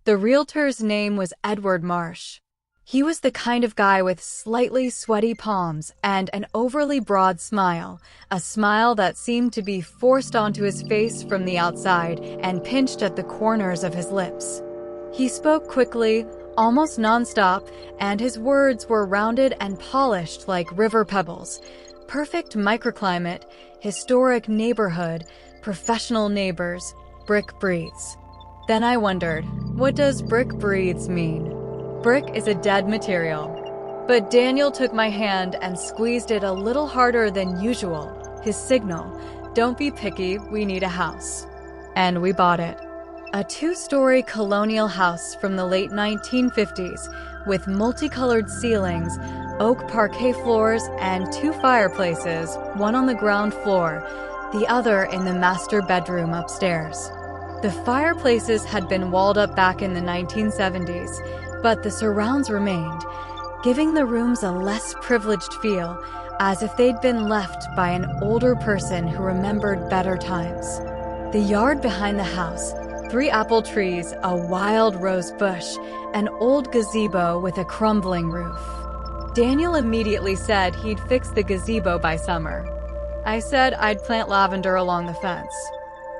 The realtor's name was Edward Marsh. He was the kind of guy with slightly sweaty palms and an overly broad smile, a smile that seemed to be forced onto his face from the outside and pinched at the corners of his lips. He spoke quickly, almost nonstop, and his words were rounded and polished like river pebbles. Perfect microclimate, historic neighborhood, professional neighbors, brick breathes. Then I wondered, what does brick breathes mean? Brick is a dead material. But Daniel took my hand and squeezed it a little harder than usual. His signal, don't be picky, we need a house. And we bought it. A 2-story colonial house from the late 1950s with multicolored ceilings, oak parquet floors, and 2 fireplaces, one on the ground floor, the other in the master bedroom upstairs. The fireplaces had been walled up back in the 1970s, but the surrounds remained, giving the rooms a less privileged feel, as if they'd been left by an older person who remembered better times. The yard behind the house, 3 apple trees, a wild rose bush, an old gazebo with a crumbling roof. Daniel immediately said he'd fix the gazebo by summer. I said I'd plant lavender along the fence.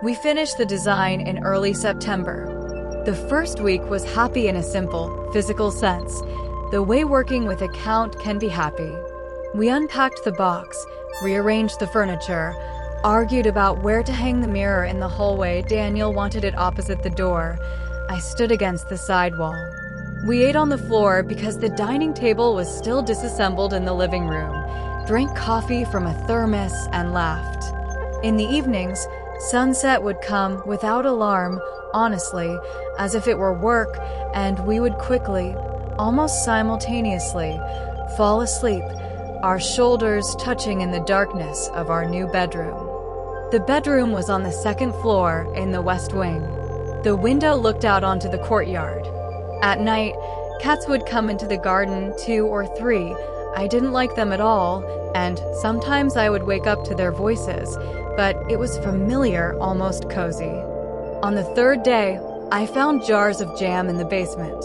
We finished the design in early September. The first week was happy in a simple, physical sense, the way working with a count can be happy. We unpacked the box, rearranged the furniture, argued about where to hang the mirror in the hallway. Daniel wanted it opposite the door. I stood against the side wall. We ate on the floor because the dining table was still disassembled in the living room, drank coffee from a thermos, and laughed. In the evenings, sunset would come without alarm, honestly, as if it were work, and we would quickly, almost simultaneously, fall asleep, our shoulders touching in the darkness of our new bedroom. The bedroom was on the 2nd floor in the west wing. The window looked out onto the courtyard. At night, cats would come into the garden, 2 or 3. I didn't like them at all, and sometimes I would wake up to their voices, but it was familiar, almost cozy. On the 3rd day, I found jars of jam in the basement.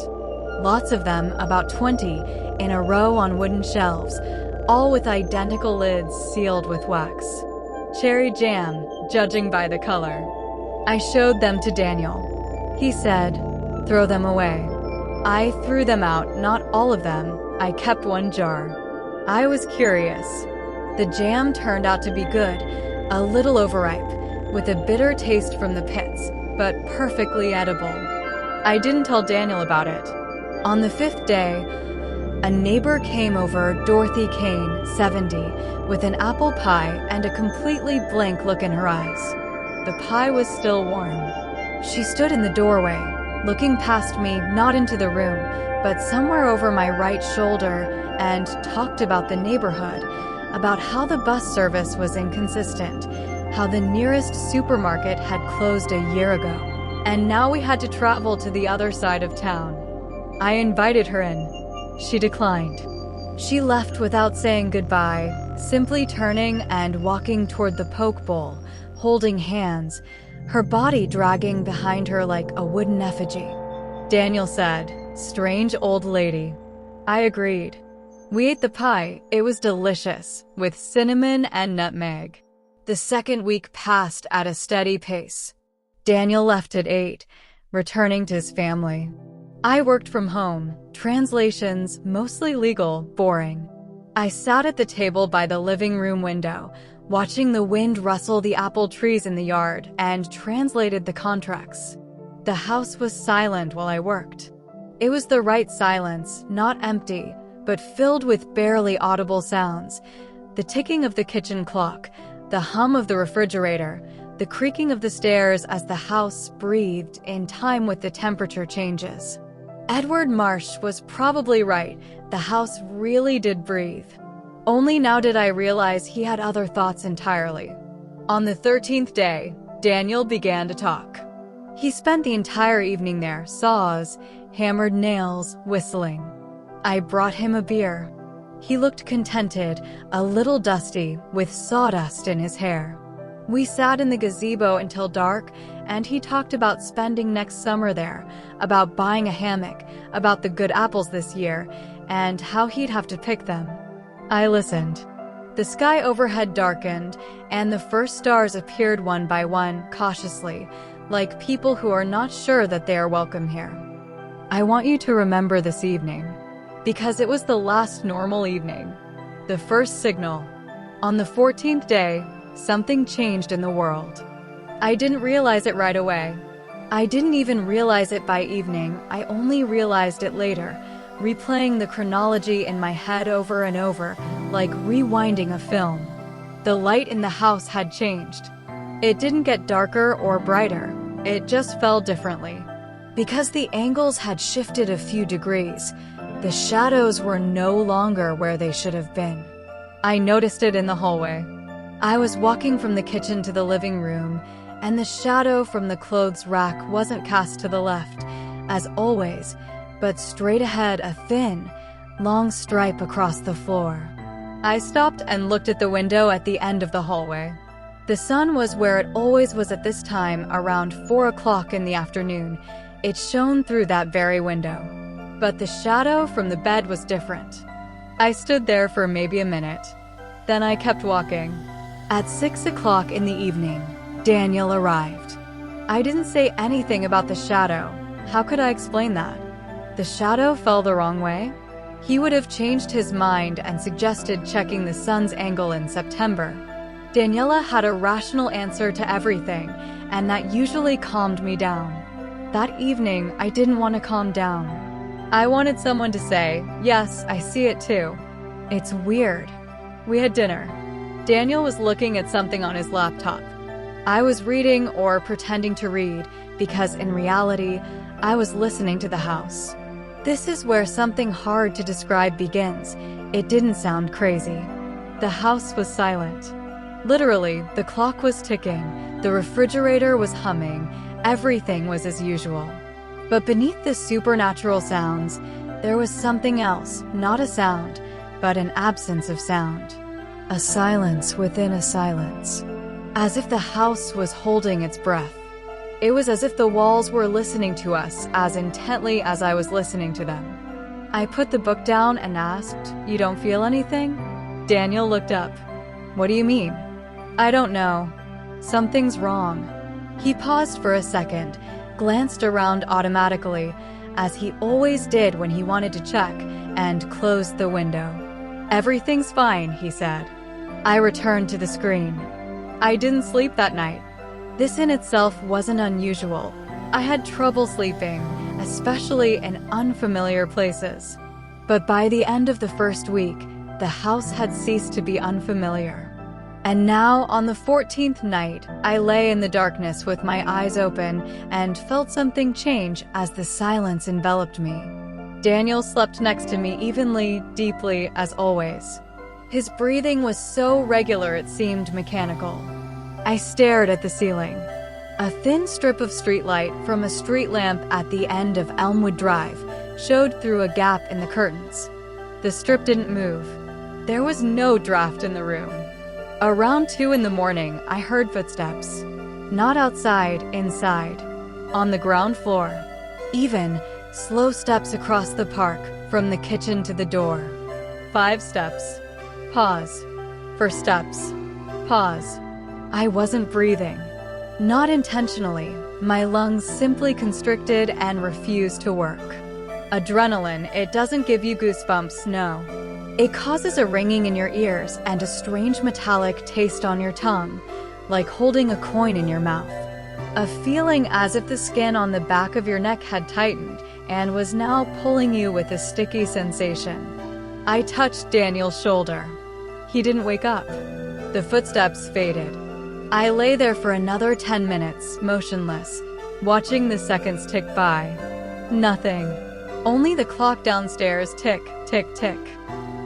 Lots of them, about 20, in a row on wooden shelves, all with identical lids sealed with wax. Cherry jam, judging by the color. I showed them to Daniel. He said, "Throw them away." I threw them out, not all of them. I kept 1 jar. I was curious. The jam turned out to be good, a little overripe, with a bitter taste from the pits, but perfectly edible. I didn't tell Daniel about it. On the 5th day, a neighbor came over, Dorothy Kane, 70, with an apple pie and a completely blank look in her eyes. The pie was still warm. She stood in the doorway, looking past me, not into the room, but somewhere over my right shoulder, and talked about the neighborhood, about how the bus service was inconsistent, how the nearest supermarket had closed a year ago, and now we had to travel to the other side of town. I invited her in. She declined. She left without saying goodbye, simply turning and walking toward the poke bowl, holding hands, her body dragging behind her like a wooden effigy. Daniel said, "Strange old lady." I agreed. We ate the pie. It was delicious, with cinnamon and nutmeg. The 2nd week passed at a steady pace. Daniel left at 8, returning to his family. I worked from home, translations, mostly legal, boring. I sat at the table by the living room window, watching the wind rustle the apple trees in the yard, and translated the contracts. The house was silent while I worked. It was the right silence, not empty, but filled with barely audible sounds. The ticking of the kitchen clock, the hum of the refrigerator, the creaking of the stairs as the house breathed in time with the temperature changes. Edward Marsh was probably right. The house really did breathe. Only now did I realize he had other thoughts entirely. On the 13th day, Daniel began to talk. He spent the entire evening there, saws, hammered nails, whistling. I brought him a beer. He looked contented, a little dusty, with sawdust in his hair. We sat in the gazebo until dark, and he talked about spending next summer there, about buying a hammock, about the good apples this year, and how he'd have to pick them. I listened. The sky overhead darkened, and the first stars appeared one by one, cautiously, like people who are not sure that they are welcome here. I want you to remember this evening, because it was the last normal evening. The first signal. On the 14th day, something changed in the world. I didn't realize it right away. I didn't even realize it by evening. I only realized it later, replaying the chronology in my head over and over, like rewinding a film. The light in the house had changed. It didn't get darker or brighter. It just fell differently. Because the angles had shifted a few degrees, the shadows were no longer where they should have been. I noticed it in the hallway. I was walking from the kitchen to the living room, and the shadow from the clothes rack wasn't cast to the left, as always, but straight ahead, a thin, long stripe across the floor. I stopped and looked at the window at the end of the hallway. The sun was where it always was at this time, around 4 o'clock in the afternoon. It shone through that very window. But the shadow from the bed was different. I stood there for maybe a minute. Then I kept walking. At 6 o'clock in the evening, Daniel arrived. I didn't say anything about the shadow. How could I explain that? The shadow fell the wrong way? He would have changed his mind and suggested checking the sun's angle in September. Daniela had a rational answer to everything, and that usually calmed me down. That evening, I didn't want to calm down. I wanted someone to say, "Yes, I see it too." It's weird. We had dinner. Daniel was looking at something on his laptop. I was reading or pretending to read, because in reality, I was listening to the house. This is where something hard to describe begins. It didn't sound crazy. The house was silent. Literally, the clock was ticking, the refrigerator was humming, everything was as usual. But beneath the supernatural sounds, there was something else, not a sound, but an absence of sound. A silence within a silence. As if the house was holding its breath. It was as if the walls were listening to us as intently as I was listening to them. I put the book down and asked, "You don't feel anything?" Daniel looked up. "What do you mean?" "I don't know. Something's wrong." He paused for a second, glanced around automatically, as he always did when he wanted to check, and closed the window. "Everything's fine," he said. I returned to the screen. I didn't sleep that night. This in itself wasn't unusual. I had trouble sleeping, especially in unfamiliar places. But by the end of the first week, the house had ceased to be unfamiliar. And now, on the 14th night, I lay in the darkness with my eyes open and felt something change as the silence enveloped me. Daniel slept next to me evenly, deeply, as always. His breathing was so regular it seemed mechanical. I stared at the ceiling. A thin strip of streetlight from a street lamp at the end of Elmwood Drive showed through a gap in the curtains. The strip didn't move. There was no draft in the room. Around 2 in the morning, I heard footsteps. Not outside, inside. On the ground floor. Even slow steps across the park, from the kitchen to the door. 5 steps. Pause. For steps. Pause. I wasn't breathing. Not intentionally. My lungs simply constricted and refused to work. Adrenaline, it doesn't give you goosebumps, no. It causes a ringing in your ears and a strange metallic taste on your tongue, like holding a coin in your mouth. A feeling as if the skin on the back of your neck had tightened and was now pulling you with a sticky sensation. I touched Daniel's shoulder. He didn't wake up. The footsteps faded. I lay there for another 10 minutes, motionless, watching the seconds tick by. Nothing. Only the clock downstairs tick, tick, tick.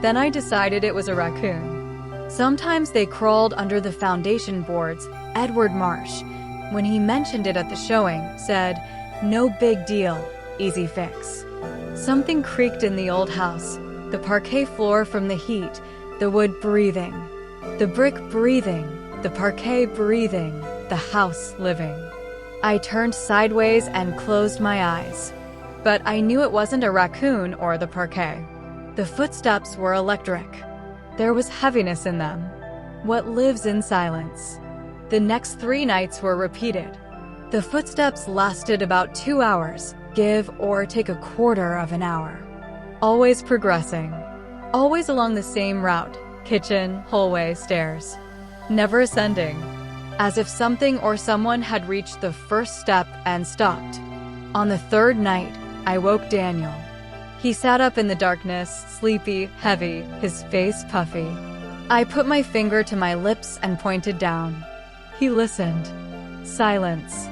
Then I decided it was a raccoon. Sometimes they crawled under the foundation boards. Edward Marsh, when he mentioned it at the showing, said, "No big deal, easy fix." Something creaked in the old house, the parquet floor from the heat, the wood breathing, the brick breathing, the parquet breathing, the house living. I turned sideways and closed my eyes. But I knew it wasn't a raccoon or the parquet. The footsteps were electric. There was heaviness in them. What lives in silence? The next 3 nights were repeated. The footsteps lasted about 2 hours, give or take a quarter of an hour. Always progressing. Always along the same route, kitchen, hallway, stairs. Never ascending. As if something or someone had reached the first step and stopped. On the 3rd night, I woke Daniel. He sat up in the darkness, sleepy, heavy, his face puffy. I put my finger to my lips and pointed down. He listened. Silence.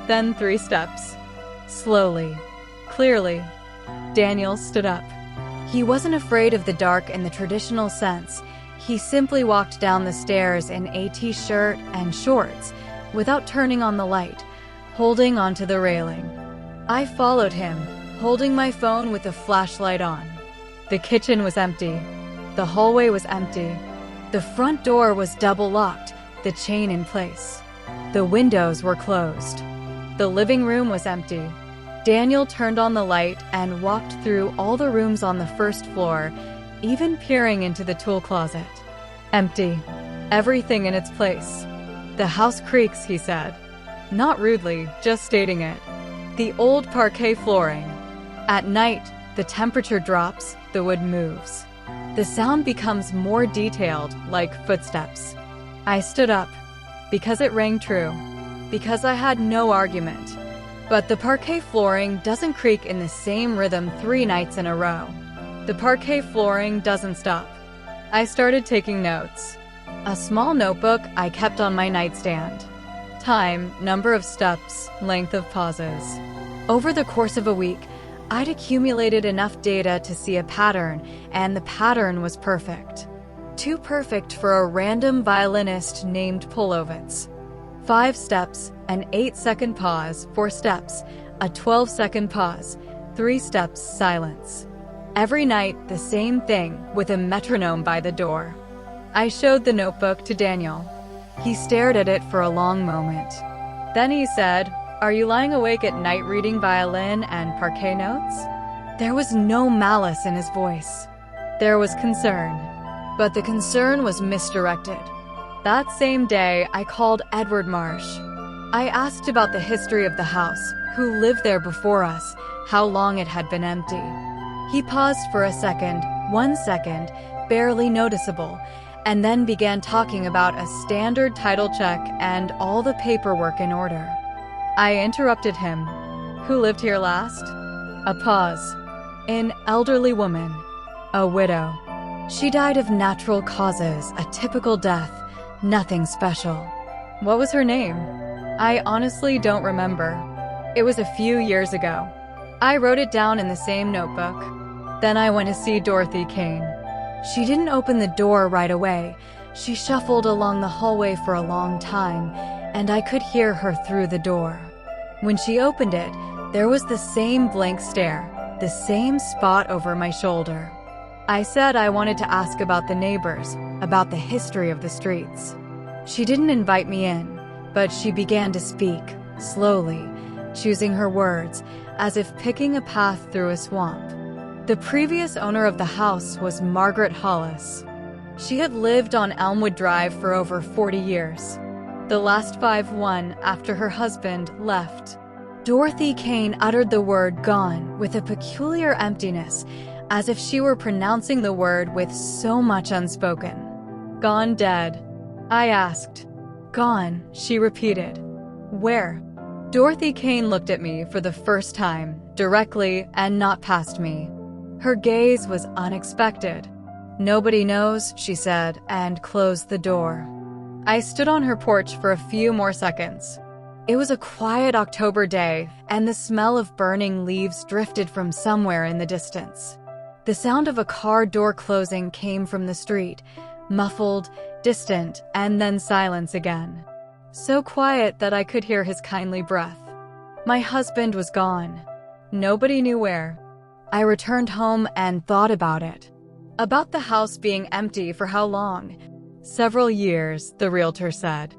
Then 3 steps. Slowly. Clearly. Daniel stood up. He wasn't afraid of the dark in the traditional sense. He simply walked down the stairs in a t-shirt and shorts, without turning on the light, holding onto the railing. I followed him, holding my phone with the flashlight on. The kitchen was empty. The hallway was empty. The front door was double locked, the chain in place. The windows were closed. The living room was empty. Daniel turned on the light and walked through all the rooms on the 1st floor, even peering into the tool closet. Empty. Everything in its place. The house creaks, he said. Not rudely, just stating it. The old parquet flooring. At night, the temperature drops, the wood moves. The sound becomes more detailed, like footsteps. I stood up, because it rang true, because I had no argument. But the parquet flooring doesn't creak in the same rhythm 3 nights in a row. The parquet flooring doesn't stop. I started taking notes. A small notebook I kept on my nightstand. Time, number of steps, length of pauses. Over the course of a week, I'd accumulated enough data to see a pattern, and the pattern was perfect. Too perfect for a random violinist named Polovitz. 5 steps, an 8-second pause, 4 steps, a 12-second pause, 3 steps, silence. Every night, the same thing, with a metronome by the door. I showed the notebook to Daniel. He stared at it for a long moment. Then he said, "Are you lying awake at night reading violin and parquet notes?" There was no malice in his voice. There was concern. But the concern was misdirected. That same day, I called Edward Marsh. I asked about the history of the house, who lived there before us, how long it had been empty. He paused for a second, 1 second, barely noticeable, and then began talking about a standard title check and all the paperwork in order. I interrupted him. Who lived here last? A pause. An elderly woman. A widow. She died of natural causes, a typical death, nothing special. What was her name? I honestly don't remember. It was a few years ago. I wrote it down in the same notebook. Then I went to see Dorothy Kane. She didn't open the door right away. She shuffled along the hallway for a long time, and I could hear her through the door. When she opened it, there was the same blank stare, the same spot over my shoulder. I said I wanted to ask about the neighbors, about the history of the streets. She didn't invite me in, but she began to speak, slowly, choosing her words, as if picking a path through a swamp. The previous owner of the house was Margaret Hollis. She had lived on Elmwood Drive for over 40 years. The last 5 won after her husband left. Dorothy Kane uttered the word gone with a peculiar emptiness, as if she were pronouncing the word with so much unspoken. Gone dead. I asked. Gone, she repeated. Where? Dorothy Kane looked at me for the first time, directly and not past me. Her gaze was unexpected. Nobody knows, she said, and closed the door. I stood on her porch for a few more seconds. It was a quiet October day, and the smell of burning leaves drifted from somewhere in the distance. The sound of a car door closing came from the street, muffled, distant, and then silence again. So quiet that I could hear his kindly breath. My husband was gone. Nobody knew where. I returned home and thought about it. About the house being empty for how long? Several years, the realtor said.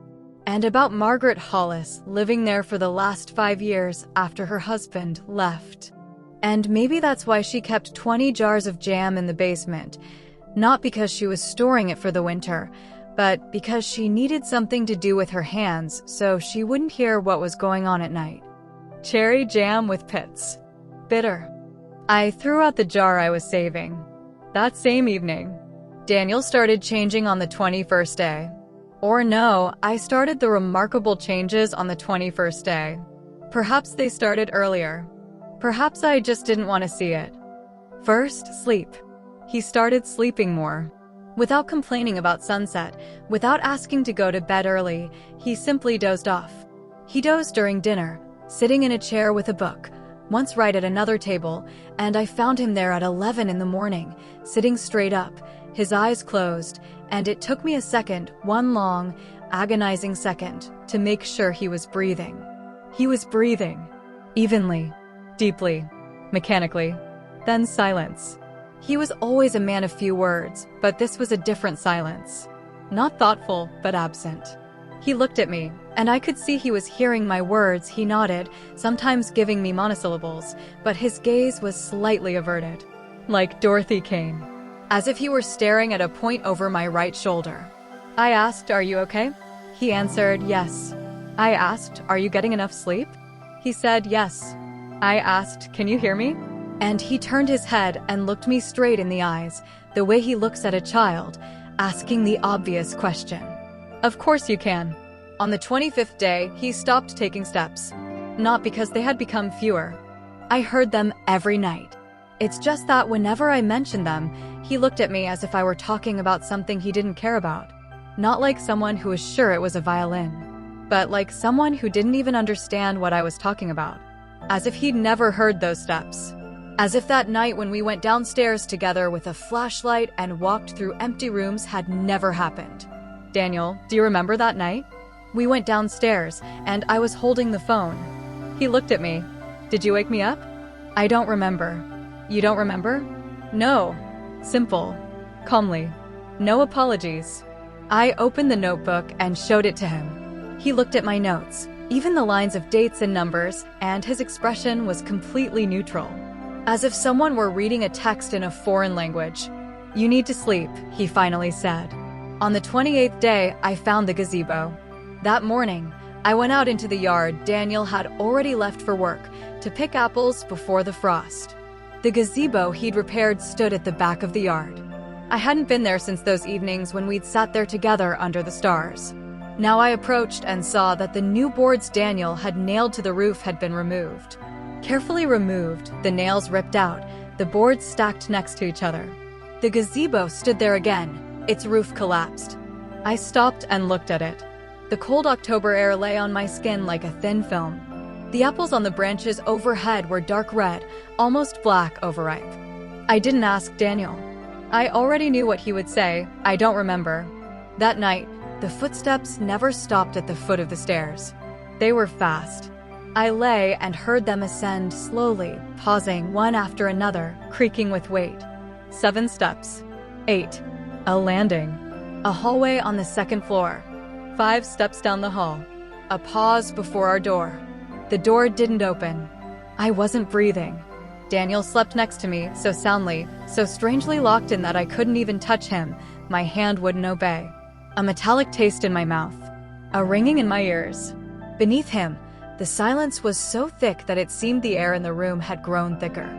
and about Margaret Hollis living there for the last 5 years after her husband left. And maybe that's why she kept 20 jars of jam in the basement, not because she was storing it for the winter, but because she needed something to do with her hands so she wouldn't hear what was going on at night. Cherry jam with pits. Bitter. I threw out the jar I was saving. That same evening, Daniel started changing on the 21st day. Or no, I started the remarkable changes on the 21st day. Perhaps they started earlier. Perhaps I just didn't want to see it. First, sleep. He started sleeping more. Without complaining about sunset, without asking to go to bed early, he simply dozed off. He dozed during dinner, sitting in a chair with a book, once right at another table, and I found him there at 11 in the morning, sitting straight up, his eyes closed, and it took me a second, one long, agonizing second, to make sure he was breathing. He was breathing. Evenly, deeply, mechanically. Then silence. He was always a man of few words, but this was a different silence. Not thoughtful, but absent. He looked at me, and I could see he was hearing my words. He nodded, sometimes giving me monosyllables, but his gaze was slightly averted. Like Dorothy Kane. As if he were staring at a point over my right shoulder. I asked, "Are you okay?" He answered, "Yes." I asked, "Are you getting enough sleep?" He said, "Yes." I asked, "Can you hear me?" And he turned his head and looked me straight in the eyes, the way he looks at a child, asking the obvious question. "Of course you can." On the 25th day, he stopped taking steps. Not because they had become fewer. I heard them every night. It's just that whenever I mentioned them, he looked at me as if I were talking about something he didn't care about. Not like someone who was sure it was a violin, but like someone who didn't even understand what I was talking about. As if he'd never heard those steps. As if that night when we went downstairs together with a flashlight and walked through empty rooms had never happened. "Daniel, do you remember that night? We went downstairs, and I was holding the phone." He looked at me. "Did you wake me up?" "I don't remember." "You don't remember?" "No." Simple. Calmly. No apologies. I opened the notebook and showed it to him. He looked at my notes, even the lines of dates and numbers, and his expression was completely neutral. As if someone were reading a text in a foreign language. "You need to sleep," he finally said. On the 28th day, I found the gazebo. That morning, I went out into the yard. Daniel had already left for work to pick apples before the frost. The gazebo he'd repaired stood at the back of the yard. I hadn't been there since those evenings when we'd sat there together under the stars. Now I approached and saw that the new boards Daniel had nailed to the roof had been removed. Carefully removed, the nails ripped out, the boards stacked next to each other. The gazebo stood there again, its roof collapsed. I stopped and looked at it. The cold October air lay on my skin like a thin film. The apples on the branches overhead were dark red, almost black, overripe. I didn't ask Daniel. I already knew what he would say. "I don't remember." That night, the footsteps never stopped at the foot of the stairs. They were fast. I lay and heard them ascend slowly, pausing one after another, creaking with weight. 7 steps. 8. A landing. A hallway on the 2nd floor. 5 steps down the hall. A pause before our door. The door didn't open. I wasn't breathing. Daniel slept next to me, so soundly, so strangely locked in that I couldn't even touch him. My hand wouldn't obey. A metallic taste in my mouth. A ringing in my ears. Beneath him, the silence was so thick that it seemed the air in the room had grown thicker.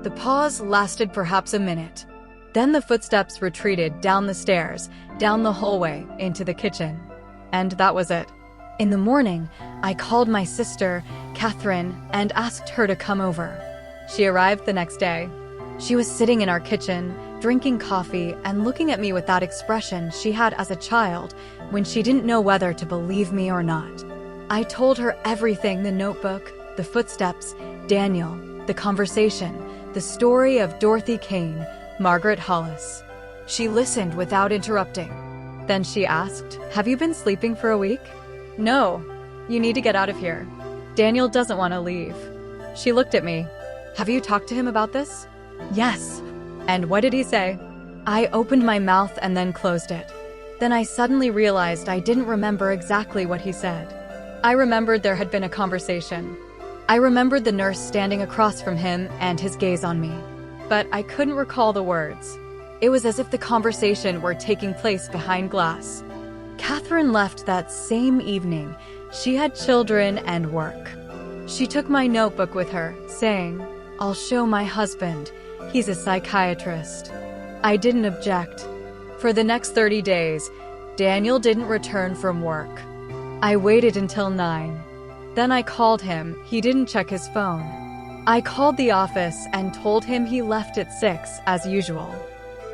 The pause lasted perhaps a minute. Then the footsteps retreated down the stairs, down the hallway, into the kitchen. And that was it. In the morning, I called my sister, Catherine, and asked her to come over. She arrived the next day. She was sitting in our kitchen, drinking coffee and looking at me with that expression she had as a child when she didn't know whether to believe me or not. I told her everything: the notebook, the footsteps, Daniel, the conversation, the story of Dorothy Kane, Margaret Hollis. She listened without interrupting. Then she asked, "Have you been sleeping for a week?" "No. You need to get out of here. Daniel doesn't want to leave." She looked at me. "Have you talked to him about this?" "Yes." "And what did he say?" I opened my mouth and then closed it. Then I suddenly realized I didn't remember exactly what he said. I remembered there had been a conversation. I remembered the nurse standing across from him and his gaze on me. But I couldn't recall the words. It was as if the conversation were taking place behind glass. Catherine left that same evening. She had children and work. She took my notebook with her, saying, "I'll show my husband. He's a psychiatrist." I didn't object. For the next 30 days, Daniel didn't return from work. I waited until 9. Then I called him. He didn't check his phone. I called the office and told him he left at 6, as usual.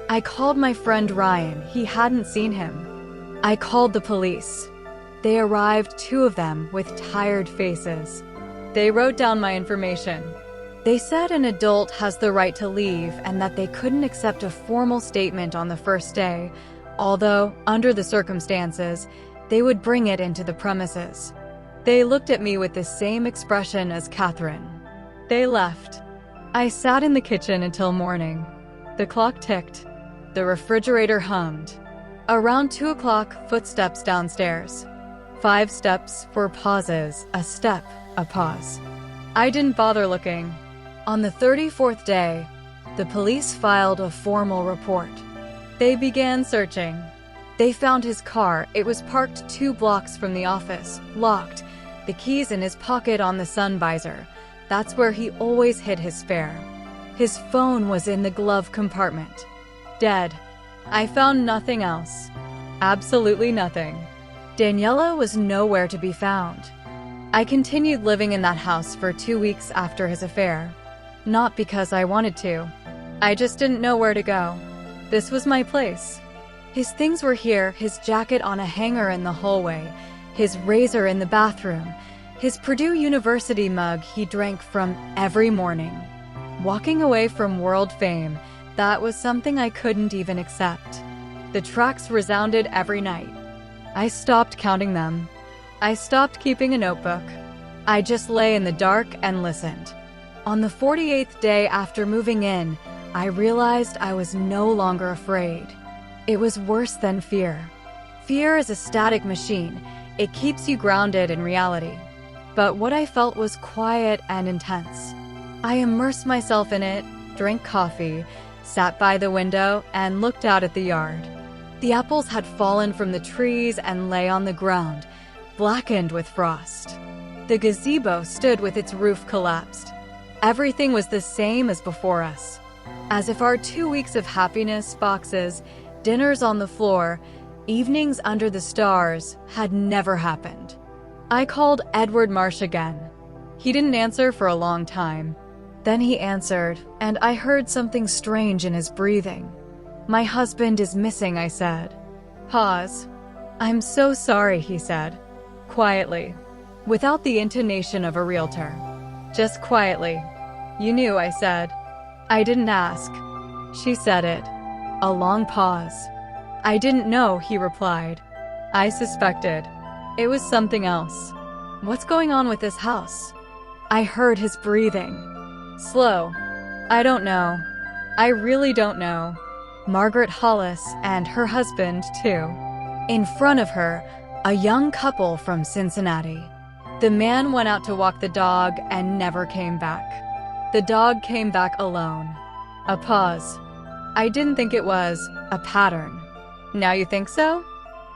I called my friend Ryan. He hadn't seen him. I called the police. They arrived, 2 of them, with tired faces. They wrote down my information. They said an adult has the right to leave and that they couldn't accept a formal statement on the first day, although, under the circumstances, they would bring it into the premises. They looked at me with the same expression as Catherine. They left. I sat in the kitchen until morning. The clock ticked. The refrigerator hummed. Around 2 o'clock, footsteps downstairs. 5 steps, 4 pauses, a step, a pause. I didn't bother looking. On the 34th day, the police filed a formal report. They began searching. They found his car. It was parked 2 blocks from the office, locked, the keys in his pocket on the sun visor. That's where he always hid his fare. His phone was in the glove compartment. Dead. I found nothing else. Absolutely nothing. Daniela was nowhere to be found. I continued living in that house for 2 weeks after his affair. Not because I wanted to. I just didn't know where to go. This was my place. His things were here, his jacket on a hanger in the hallway, his razor in the bathroom, his Purdue University mug he drank from every morning. Walking away from world fame, that was something I couldn't even accept. The tracks resounded every night. I stopped counting them. I stopped keeping a notebook. I just lay in the dark and listened. On the 48th day after moving in, I realized I was no longer afraid. It was worse than fear. Fear is a static machine. It keeps you grounded in reality. But what I felt was quiet and intense. I immersed myself in it, drank coffee, sat by the window, and looked out at the yard. The apples had fallen from the trees and lay on the ground, blackened with frost. The gazebo stood with its roof collapsed. Everything was the same as before us. As if our 2 weeks of happiness, boxes, dinners on the floor, evenings under the stars had never happened. I called Edward Marsh again. He didn't answer for a long time. Then he answered, and I heard something strange in his breathing. "My husband is missing," I said. Pause. "I'm so sorry," he said, quietly, without the intonation of a realtor. Just quietly. "You knew," I said. "I didn't ask." She said it. A long pause. "I didn't know," he replied. "I suspected. It was something else." "What's going on with this house?" I heard his breathing. Slow. "I don't know. I really don't know." Margaret Hollis and her husband, too. In front of her, a young couple from Cincinnati. The man went out to walk the dog and never came back. The dog came back alone. A pause. "I didn't think it was a pattern." "Now you think so?"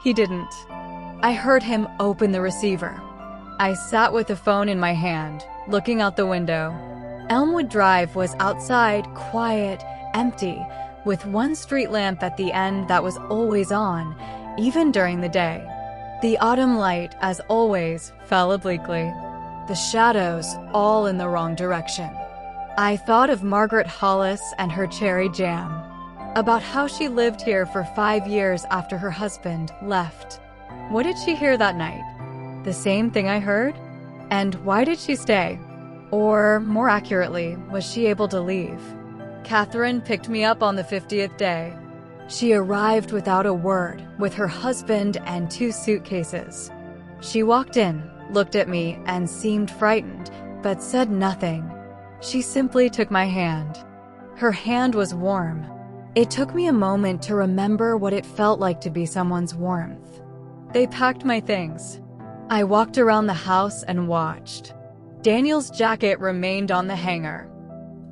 He didn't. I heard him open the receiver. I sat with the phone in my hand, looking out the window. Elmwood Drive was outside, quiet, empty, with one street lamp at the end that was always on, even during the day. The autumn light, as always, fell obliquely. The shadows all in the wrong direction. I thought of Margaret Hollis and her cherry jam, about how she lived here for 5 years after her husband left. What did she hear that night? The same thing I heard? And why did she stay? Or, more accurately, was she able to leave? Catherine picked me up on the 50th day. She arrived without a word, with her husband and 2 suitcases. She walked in, looked at me, and seemed frightened, but said nothing. She simply took my hand. Her hand was warm. It took me a moment to remember what it felt like to be someone's warmth. They packed my things. I walked around the house and watched. Daniel's jacket remained on the hanger.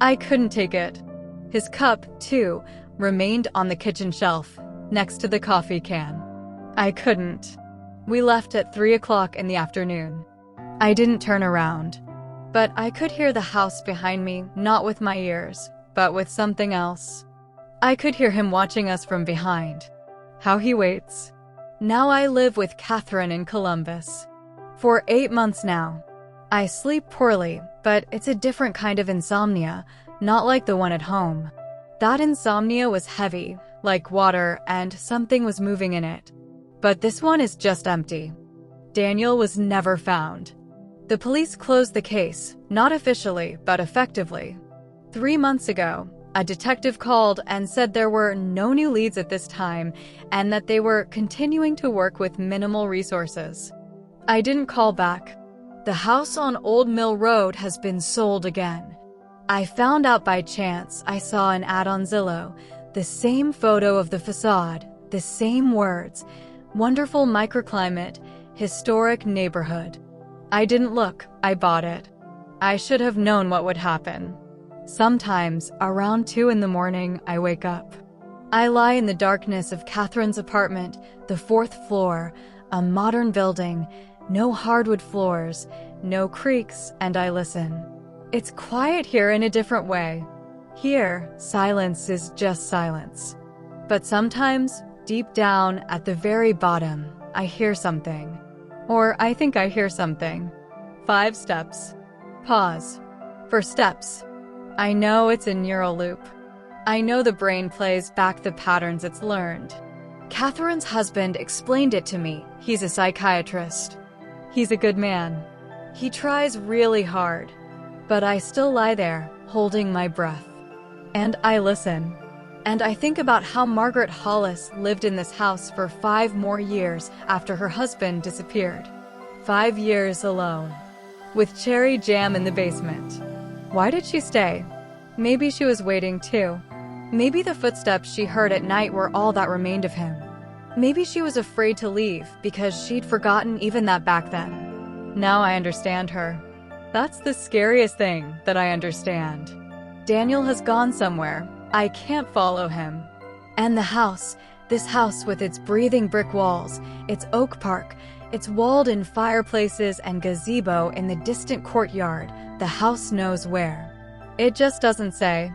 I couldn't take it. His cup, too, remained on the kitchen shelf, next to the coffee can. I couldn't. We left at 3 o'clock in the afternoon. I didn't turn around, but I could hear the house behind me, not with my ears, but with something else. I could hear him watching us from behind. How he waits. Now I live with Catherine in Columbus. For 8 months now. I sleep poorly, but it's a different kind of insomnia, not like the one at home. That insomnia was heavy, like water, and something was moving in it. But this one is just empty. Daniel was never found. The police closed the case, not officially, but effectively. 3 months ago, a detective called and said there were no new leads at this time and that they were continuing to work with minimal resources. I didn't call back. The house on Old Mill Road has been sold again. I found out by chance. I saw an ad on Zillow, the same photo of the facade, the same words, wonderful microclimate, historic neighborhood. I didn't look, I bought it. I should have known what would happen. Sometimes, around 2 in the morning, I wake up. I lie in the darkness of Catherine's apartment, the 4th floor, a modern building, no hardwood floors, no creaks, and I listen. It's quiet here in a different way. Here, silence is just silence. But sometimes, deep down at the very bottom, I hear something. Or I think I hear something. 5 steps. Pause. For steps. I know it's a neural loop. I know the brain plays back the patterns it's learned. Catherine's husband explained it to me. He's a psychiatrist. He's a good man. He tries really hard. But I still lie there, holding my breath. And I listen. And I think about how Margaret Hollis lived in this house for 5 more years after her husband disappeared. 5 years alone. With cherry jam in the basement. Why did she stay? Maybe she was waiting too. Maybe the footsteps she heard at night were all that remained of him. Maybe she was afraid to leave because she'd forgotten even that back then. Now I understand her. That's the scariest thing, that I understand. Daniel has gone somewhere. I can't follow him. And the house, this house with its breathing brick walls, its oak park, its walled-in fireplaces and gazebo in the distant courtyard, the house knows where. It just doesn't say.